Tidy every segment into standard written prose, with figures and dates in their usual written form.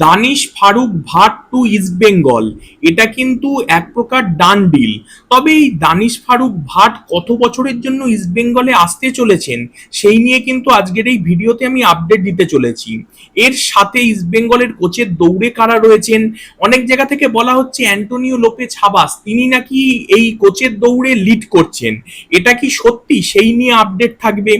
Danish Faruk Bhatt two east Bengal, এটা কিন্তু এক প্রকার ডান ডিল। তবে এই দানিশ ফারুক ভাট কত বছরের জন্য ইস্ট বেঙ্গলে আসতে চলেছেন সেই নিয়ে কিন্তু আজকের এই ভিডিওতে আমি আপডেট দিতে চলেছি। এর সাথে ইস্ট বেঙ্গলের কোচের দৌড়ে কারা রয়েছেন, অনেক জায়গা থেকে বলা হচ্ছে অ্যান্টোনিও লোপেজ হাবাস তিনি নাকি এই কোচের দৌড়ে লিড করছেন, এটা কি সত্যি সেই নিয়ে আপডেট থাকবে।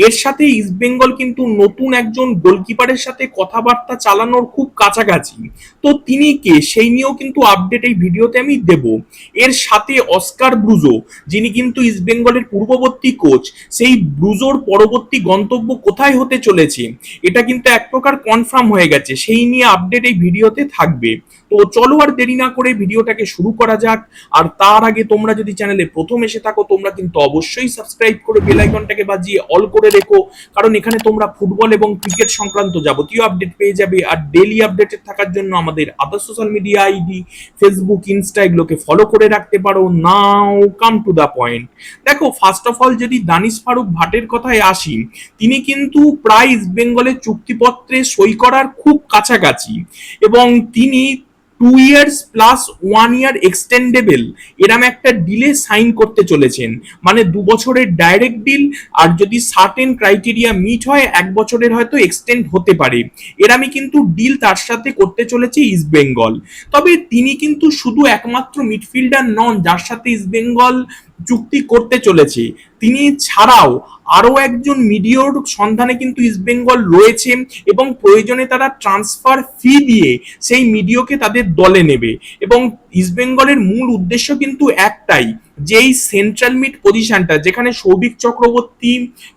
এর সাথে ইস্ট বেঙ্গল কিন্তু নতুন একজন গোলকিপারের সাথে কথাবার্তা চালানোর খুব কাছাকাছি, তো তিনি কে সেই নিয়েও কিন্তু আপডেট এই ভিডিওতে আমি দেব। এর সাথে অস্কার ব্রুজো, যিনি কিন্তু ইস্ট বেঙ্গলের পূর্ববর্তী কোচ, সেই ব্রুজোর পরবর্তী গন্তব্য কোথায় হতে চলেছে এটা কিন্তু এক প্রকার কনফার্ম হয়ে গেছে, সেই নিয়ে আপডেট এই ভিডিওতে থাকবে। তো চলো আর দেরি না করে ভিডিওটাকে শুরু করা যাক। আর তার আগে তোমরা যদি চ্যানেলে প্রথম এসে থাকো তোমরা কিন্তু অবশ্যই সাবস্ক্রাইব করে বেল আইকনটাকে বাজিয়ে অল করে রেখো, কারণ এখানে তোমরা ফুটবল এবং ক্রিকেট সংক্রান্ত যাবতীয় আপডেট পেয়ে যাবে। আর ডেইলি আপডেটেড থাকার জন্য আমাদের আদার social media ID Facebook, Insta এগুলোকে ফলো করে রাখতে পারো। নাও কাম টু দা পয়েন্ট। দেখো, ফার্স্ট অফ অল যদি দানিশ ফারুক ভাটের কথায় আসি, তিনি কিন্তু প্রায় ইস্ট বেঙ্গলের চুক্তিপত্রে সই করার খুব কাছাকাছি, এবং তিনি 2 ইয়ার্স প্লাস 1 ইয়ার এক্সটেন্ডেবল এরম একটা ডিলে সাইন করতে চলেছেন, মানে 2 বছরের ডাইরেক্ট ডিল, আর যদি সার্টেন ক্রাইটেরিয়া মিট হয় 1 বছরের হয়তো এক্সটেন্ড হতে পারে। এরামই কিন্তু ডিল তার সাথে করতে চলেছে ইস্ট বেঙ্গল। তবে তিনি কিন্তু শুধু একমাত্র মিডফিল্ডার নন যার সাথে ইস্ট বেঙ্গল চুক্তি করতে চলেছে, তিনি ছাড়াও আরো একজন মিডিওর সন্ধানে কিন্তু ইস্ট বেঙ্গল রয়েছে, এবং প্রয়োজনে তারা ট্রান্সফার ফি দিয়ে সেই মিডিওকে তাদের দলে নেবে। এবং ইস্ট বেঙ্গলের মূল উদ্দেশ্য কিন্তু একটাই, যে এই সেন্ট্রাল মিড পজিশনটা যেখানে সৌভিক চক্রবর্তী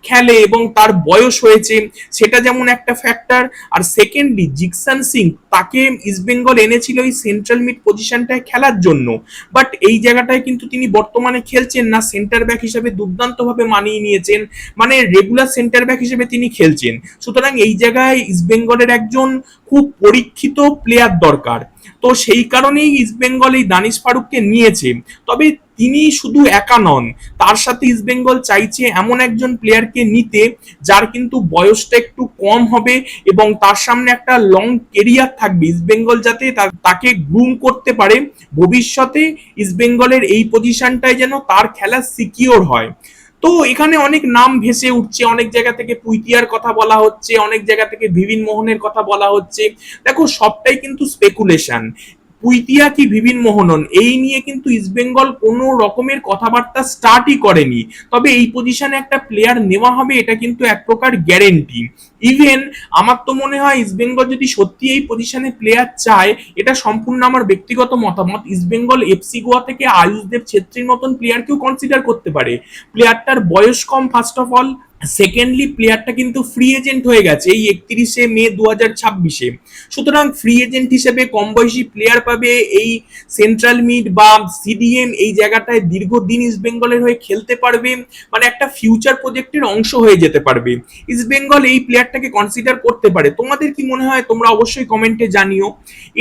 খেলে এবং তার বয়স হয়েছে সেটা যেমন একটা ফ্যাক্টর, আর সেকেন্ডলি জিকসান সিং তাকে ইস্ট বেঙ্গল এনেছিল এই সেন্ট্রাল মিড পজিশনটায় খেলার জন্য, বাট এই জায়গাটায় কিন্তু তিনি বর্তমানে খেলছেন না, সেন্টার ব্যাক হিসেবে দুর্দান্তভাবে মানিয়ে নিয়েছেন, মানে রেগুলার সেন্টার ব্যাক হিসেবে তিনি খেলছেন। সুতরাং এই জায়গায় ইস্ট বেঙ্গলের একজন খুব পরীক্ষিত প্লেয়ার দরকার, তো সেই কারণেই ইস্ট বেঙ্গল এই দানিশ ফারুককে নিয়েছে। তবে তিনি শুধু একা নন, তার সাথে ইস্ট বেঙ্গল চাইছে এমন একজন প্লেয়ারকে নিতে যার কিন্তু বয়সটা একটু কম হবে এবং তার সামনে একটা লং কেরিয়ার থাকবে, ইস্ট বেঙ্গল যাতে তাকে গ্রুম করতে পারে ভবিষ্যতে, ইস্ট বেঙ্গলের এই পজিশনটায় যেন তার খেলা সিকিওর হয়। তো এখানে অনেক নাম ভেসে উঠছে, অনেক জায়গা থেকে পুইতিয়ার কথা বলা হচ্ছে, অনেক জায়গা থেকে ভিভিন মোহনের কথা বলা হচ্ছে। দেখো, সবটাই কিন্তু স্পেকুলেশন। পুইতিয়া কি ভিভিন মোহনন এই নিয়ে কিন্তু ইস্ট বেঙ্গল কোনো রকমের কথাবার্তা স্টার্টই করেনি, তবে এই পজিশনে একটা প্লেয়ার নেওয়া হবে এটা কিন্তু এক প্রকার গ্যারেন্টি। ইভেন আমার তো মনে হয় ইস্ট বেঙ্গল যদি সত্যি এই পজিশনে প্লেয়ার চায়, এটা সম্পূর্ণ আমার ব্যক্তিগত মতামত, ইস্ট বেঙ্গল এফসি গোয়া থেকে আয়ুষদেব ছেত্রীর মতন প্লেয়ারকেও কনসিডার করতে পারে। প্লেয়ারটার বয়স কম ফার্স্ট অফ অল, সেকেন্ডলি প্লেয়ারটা কিন্তু ফ্রি এজেন্ট হয়ে গেছে এই 31শে মে 2026-এ। সুতরাং ফ্রি এজেন্ট হিসেবে কম বয়সী প্লেয়ার পাবে এই সেন্ট্রাল মিড বা সিডিএম এই জায়গাটায়, দীর্ঘদিন ইস্ট বেঙ্গলের হয়ে খেলতে পারবে, মানে একটা ফিউচার প্রজেক্টের অংশ হয়ে যেতে পারবে। ইস্ট বেঙ্গল এই প্লেয়ারটাকে কনসিডার করতে পারে, তোমাদের কি মনে হয় তোমরা অবশ্যই কমেন্টে জানিও।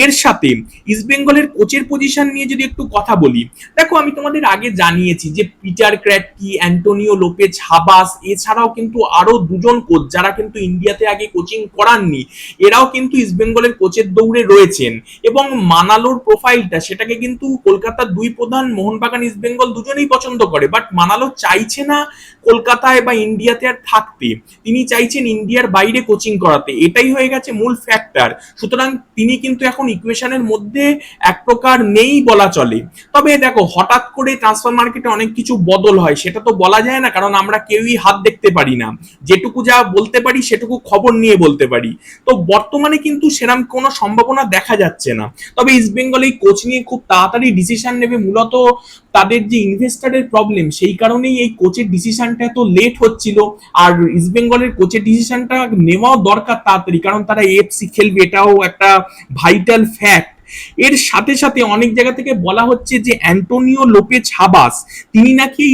এর সাথে ইস্ট বেঙ্গলের কোচের পজিশন নিয়ে যদি একটু কথা বলি, দেখো আমি তোমাদের আগে জানিয়েছি যে Peter Kratky, Antonio Lopez Habas, এছাড়াও কিন্তু আরো দুজন কোচ যারা কিন্তু ইন্ডিয়াতে আগে কোচিং করাননি, এরাও কিন্তু ইস্ট বেঙ্গলের কোচের দৌড়ে রয়েছেন। এবং মানালোর প্রোফাইলটা সেটাকে কিন্তু কলকাতার দুই প্রধান মোহনবাগান ইস্ট বেঙ্গল দুজনেই পছন্দ করে, বাট মানালো চাইছে না কলকাতায় বা ইন্ডিয়াতে আর থাকতে, তিনি চাইছেন ইন্ডিয়ার বাইরে কোচিং করাতে, এটাই হয়ে গেছে মূল ফ্যাক্টর। সুতরাং তিনি কিন্তু এখন ইকুয়েশনের মধ্যে এক প্রকার নেই বলা চলে। তবে দেখো, হঠাৎ করে ট্রান্সফার মার্কেটে অনেক কিছু বদল হয় সেটা তো বলা যায় না, কারণ আমরা কেউই হাত দেখতে পারি না, যেটুকু যা বলতে পারি সেটুকু খবর নিয়ে বলতে পারি। তো বর্তমানে কিন্তু সেরকম কোনো সম্ভাবনা দেখা যাচ্ছে না, তবে ইস্ট বেঙ্গল এই কোচ নিয়ে খুব তাড়াতাড়ি ডিসিশন নেবে, মূলত তাদের যে ইনভেস্টারের প্রবলেম সেই কারণেই এই কোচের ডিসিশনটা এত লেট হচ্ছিল। আর ইস্ট বেঙ্গলের কোচের ডিসিশনটা নেওয়াও দরকার তাড়াতাড়ি, কারণ তারা এএফসি খেলবে, এটাও একটা ভাইটাল ফ্যাক্ট। এর সাথে সাথে অনেক জায়গা থেকে বলা হচ্ছে যে অ্যান্টোনিও লোপেজ হাবাস তিনি নাকি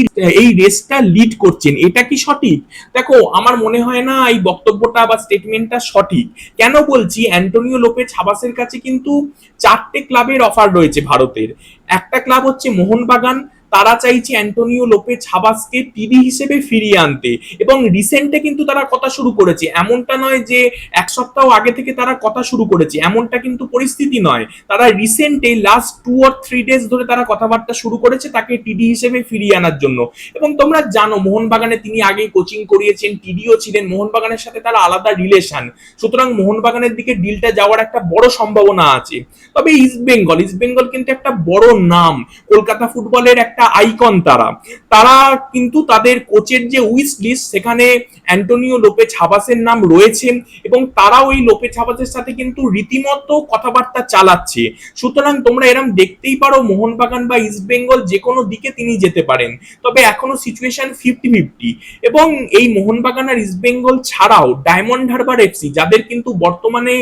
এই রেসটা লিড করছেন, এটা কি সঠিক? দেখো, আমার মনে হয় না এই বক্তব্যটা বা স্টেটমেন্টটা সঠিক। কেন বলছি, অ্যান্টোনিও লোপেজ হাবাসের কাছে কিন্তু 4টে ক্লাবের অফার রয়েছে ভারতের। একটা ক্লাব হচ্ছে মোহনবাগান, তারা চাইছে অ্যান্টোনিও লোপেজ হাবাসকে টিডি হিসেবে ফিরিয়ে আনতে, এবং রিসেন্টে কিন্তু তারা কথা শুরু করেছে। এমনটা নয় যে এক সপ্তাহ আগে থেকে তারা কথা শুরু করেছে, এমনটা কিন্তু পরিস্থিতি নয়। তারা রিসেন্টে লাস্ট 2 or 3 ডেজ ধরে তারা কথাবার্তা শুরু করেছে তাকে টিডি হিসেবে ফিরিয়ে আনার জন্য। এবং তোমরা জানো মোহনবাগানে তিনি আগে কোচিং করিয়েছেন, টিডিও ছিলেন, মোহনবাগানের সাথে তারা আলাদা রিলেশন, সুতরাং মোহনবাগানের দিকে ডিলটা যাওয়ার একটা বড় সম্ভাবনা আছে। তবে ইস্টবেঙ্গল কিন্তু একটা বড় নাম, কলকাতা ফুটবলের একটা আইকন। তারা তারা কিন্তু তাদের কোচের যে উইশ লিস্ট সেখানে অ্যান্টোনিও লোপেজ হাবাসের নাম রয়েছে, এবং তারা ওই লোপেজ হাবাসের সাথে কিন্তু রীতিমতো কথাবার্তা চালাচ্ছে। সুতরাং তোমরা এরকম দেখতেই পারো মোহনবাগান বা ইস্টবেঙ্গল যে কোনো দিকে তিনি যেতে পারেন। তবে এখনো সিচুয়েশন 50-50, এবং এই মোহনবাগান আর ইস্টবেঙ্গল ছাড়াও ডায়মন্ড হারবার এফসি, যাদের কিন্তু বর্তমানে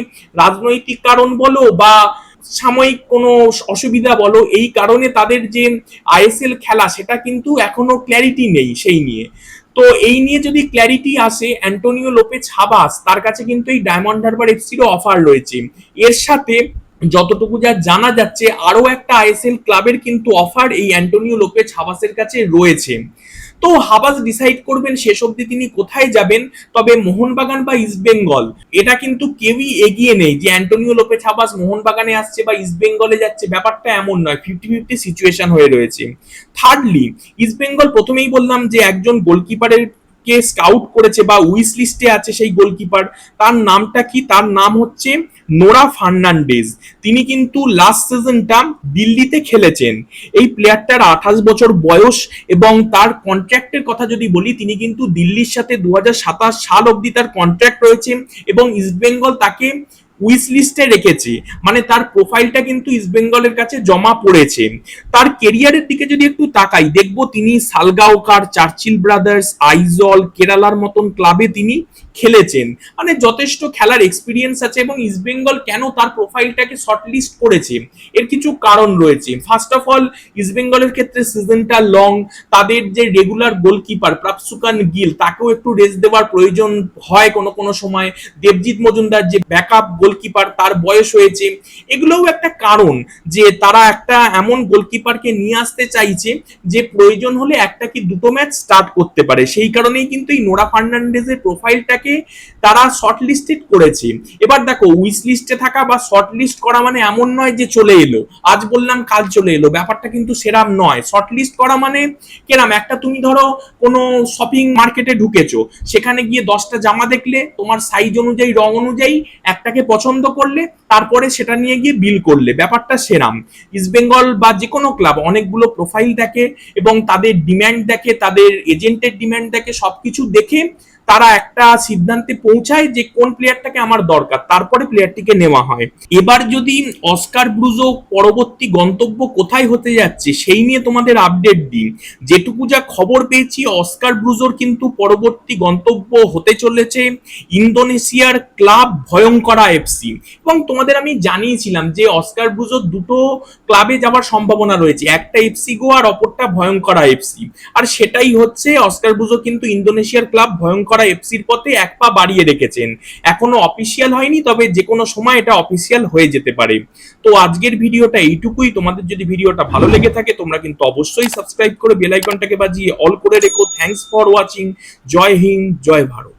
রাজনৈতিক কারণ বলো বা সাময়িক কোনো অসুবিধা বলো, এই কারণে তাদের যে আইএসএল খেলা সেটা কিন্তু এখনো ক্ল্যারিটি নেই সেই নিয়ে। তো এই নিয়ে যদি ক্ল্যারিটি আসে, অ্যান্টোনিও লোপেজ হাবাস তার কাছে কিন্তু এই ডায়মন্ড হারবার এফসিরও অফার রয়েছে। এর সাথে যতটুকু যা জানা যাচ্ছে আরো একটা আইএসএল ক্লাবের কিন্তু অফার এই অ্যান্টোনিও লোপেজ হাবাসের কাছে রয়েছে। তো হাবাস ডিসাইড করবেন শেষ অবধি তিনি কোথায় যাবেন। তবে মোহনবাগান বা ইস্টবেঙ্গল এটা কিন্তু কেউই এগিয়ে নেই যে অ্যান্টোনিও লোপেজ হাবাস মোহনবাগানে আসছে বা ইস্টবেঙ্গলে যাচ্ছে, ব্যাপারটা এমন নয়, 50-50 সিচুয়েশন হয়ে রয়েছে। থার্ডলি, ইস্টবেঙ্গল প্রথমেই বললাম যে একজন গোলকিপারের কে স্কাউট করেছে বা উইশ লিস্টে আছে সেই গোলকিপার। তার নামটা কি? তার নাম হচ্ছে নোরা ফার্নান্ডেজ। তিনি কিন্তু লাস্ট সিজনটা দিল্লিতে খেলেছেন। এই প্লেয়ারটার 28 বছর বয়স, এবং তার কন্ট্রাক্টের কথা যদি বলি, তিনি কিন্তু দিল্লির সাথে 2027 সাল অবধি তার কন্ট্রাক্ট রয়েছে, এবং ইস্টবেঙ্গল তাকে উইশ লিস্টে রেখেছে, মানে তার প্রোফাইলটা কিন্তু ইস্টবেঙ্গলের কাছে জমা পড়েছে। তার কেরিয়ারের দিকে যদি একটু তাকাই, দেখবো তিনি সালগাওকার, চার্চিল ব্রাদার্স, আইজল, কেরালার মতন ক্লাবে তিনি খেলেছেন, মানে যথেষ্ট খেলার এক্সপিরিয়েন্স আছে। এবং ইস্টবেঙ্গল কেন তার প্রোফাইলটাকে শর্টলিস্ট করেছে, এর কিছু কারণ রয়েছে। ফার্স্ট অফ অল, ইস্টবেঙ্গলের ক্ষেত্রে সিজনটা লং, তাদের যে রেগুলার গোলকিপার প্রাপসুকান গিল তাকেও একটু রেস্ট দেওয়ার প্রয়োজন হয় কোনো কোনো সময়। দেবজিৎ মজুমদার যে ব্যাকআপ গোলকিপার তার বয়স হয়েছে, এগুলোও একটা কারণ যে তারা একটা এমন গোলকিপারকে নিয়ে আসতে চাইছে যে প্রয়োজন হলে একটা কি দুটো ম্যাচ স্টার্ট করতে পারে। সেই কারণেই কিন্তু এই নোরা ফার্নান্ডেজের প্রোফাইলটাকে তারা শর্ট লিস্টেড করেছে। এবার দেখো, উইশ লিস্টে থাকা বা শর্ট লিস্ট করা মানে এমন নয় যে চলে এলো, আজ বললাম কাল চলে এলো, ব্যাপারটা কিন্তু সেরাম নয়। শর্ট লিস্ট করা মানে কেরাম, একটা তুমি ধরো কোনো শপিং মার্কেটে ঢুকেছো, সেখানে গিয়ে 10টা জামা দেখলে, তোমার সাইজ অনুযায়ী রং অনুযায়ী একটাকে পছন্দ করলে, তারপরে সেটা নিয়ে গিয়ে বিল করলে, ব্যাপারটা সেরাম। ইস্টবেঙ্গল বা যে কোনো ক্লাব অনেকগুলো প্রোফাইল দেখে, এবং তাদের ডিম্যান্ড দেখে, তাদের এজেন্টের ডিম্যান্ড দেখে, সবকিছু দেখে তারা একটা সিদ্ধান্তে পৌঁছায় যে কোন প্লেয়ারটাকে আমার দরকার, তারপরে প্লেয়ারটিকে নেওয়া হয়। এবার যদি অস্কার ব্রুজো পরবর্তী গন্তব্য কোথায় হতে যাচ্ছে সেই নিয়ে তোমাদের আপডেট দিই, যেটুকু যা খবর পেয়েছি, অস্কার ব্রুজোর কিন্তু পরবর্তী গন্তব্য হতে চলেছে ইন্দোনেশিয়ার ক্লাব ভয়ঙ্করা এফসি। এবং তোমাদের আমি জানিয়েছিলাম যে অস্কার ব্রুজোর দুটো ক্লাবে যাওয়ার সম্ভাবনা রয়েছে, একটা এফসি গোয়া আর অপরটা ভয়ঙ্করা এফসি। আর সেটাই হচ্ছে, অস্কার ব্রুজো কিন্তু ইন্দোনেশিয়ার ক্লাব ভয়ঙ্করা এফসির পথে এক পা বাড়িয়ে রেখেছেন। এখনো অফিসিয়াল হয়নি, তবে যে কোনো সময় এটা অফিসিয়াল হয়ে যেতে পারে। তো আজকের ভিডিওটা এইটুকুই। তোমাদের যদি ভিডিওটা ভালো লেগে থাকে তোমরা কিন্তু অবশ্যই সাবস্ক্রাইব করে বেল আইকনটাকে বাজিয়ে অল করে রেখো। Thanks for watching. জয় হিন্দ, জয় ভারত।